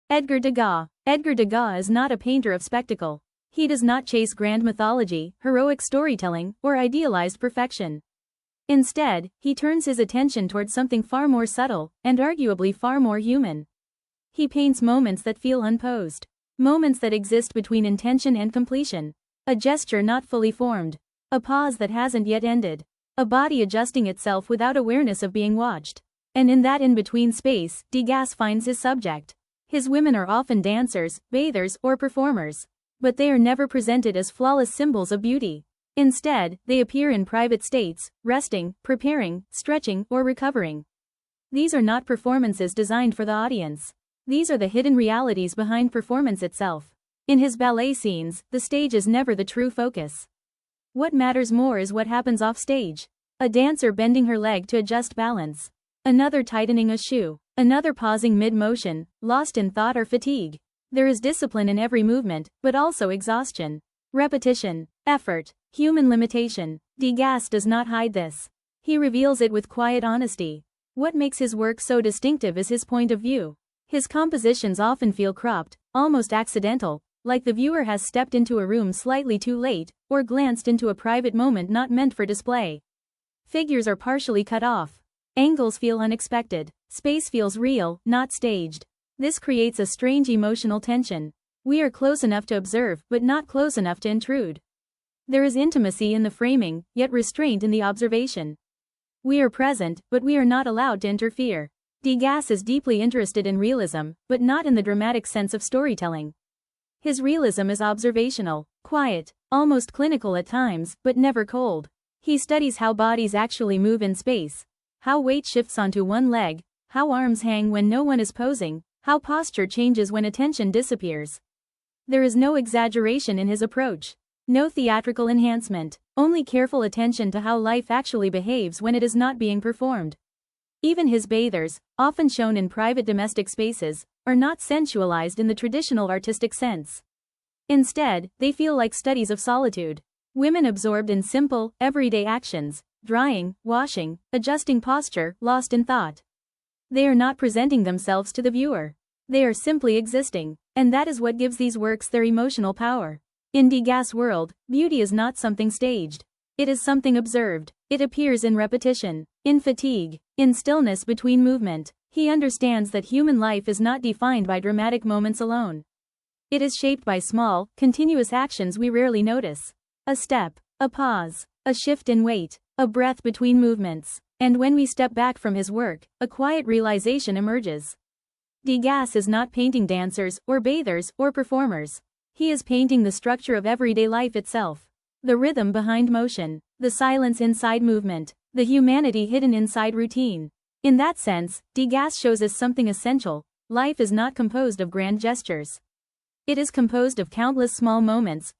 Edgar Degas. Edgar Degas is not a painter of spectacle. He does not chase grand mythology, heroic storytelling, or idealized perfection. Instead, he turns his attention towards something far more subtle, and arguably far more human. He paints moments that feel unposed. Moments that exist between intention and completion. A gesture not fully formed. A pause that hasn't yet ended. A body adjusting itself without awareness of being watched. And in that in-between space, Degas finds his subject. His women are often dancers, bathers, or performers. But they are never presented as flawless symbols of beauty. Instead, they appear in private states, resting, preparing, stretching, or recovering. These are not performances designed for the audience. These are the hidden realities behind performance itself. In his ballet scenes, the stage is never the true focus. What matters more is what happens off stage. A dancer bending her leg to adjust balance. Another tightening a shoe. Another pausing mid-motion, lost in thought or fatigue. There is discipline in every movement, but also exhaustion. Repetition. Effort. Human limitation. Degas does not hide this. He reveals it with quiet honesty. What makes his work so distinctive is his point of view. His compositions often feel cropped, almost accidental, like the viewer has stepped into a room slightly too late, or glanced into a private moment not meant for display. Figures are partially cut off. Angles feel unexpected. Space feels real, not staged. This creates a strange emotional tension. We are close enough to observe, but not close enough to intrude. There is intimacy in the framing, yet restraint in the observation. We are present, but we are not allowed to interfere. Degas is deeply interested in realism, but not in the dramatic sense of storytelling. His realism is observational, quiet, almost clinical at times, but never cold. He studies how bodies actually move in space. How weight shifts onto one leg, how arms hang when no one is posing, how posture changes when attention disappears. There is no exaggeration in his approach. No theatrical enhancement, only careful attention to how life actually behaves when it is not being performed. Even his bathers, often shown in private domestic spaces, are not sensualized in the traditional artistic sense. Instead, they feel like studies of solitude. Women absorbed in simple, everyday actions, drying, washing, adjusting posture, lost in thought. They are not presenting themselves to the viewer. They are simply existing, and that is what gives these works their emotional power. In Degas' world, beauty is not something staged. It is something observed. It appears in repetition, in fatigue, in stillness between movement. He understands that human life is not defined by dramatic moments alone. It is shaped by small, continuous actions we rarely notice. A step, a pause, a shift in weight, a breath between movements. And when we step back from his work, a quiet realization emerges. Degas is not painting dancers, or bathers, or performers. He is painting the structure of everyday life itself. The rhythm behind motion, the silence inside movement, the humanity hidden inside routine. In that sense, Degas shows us something essential. Life is not composed of grand gestures. It is composed of countless small moments,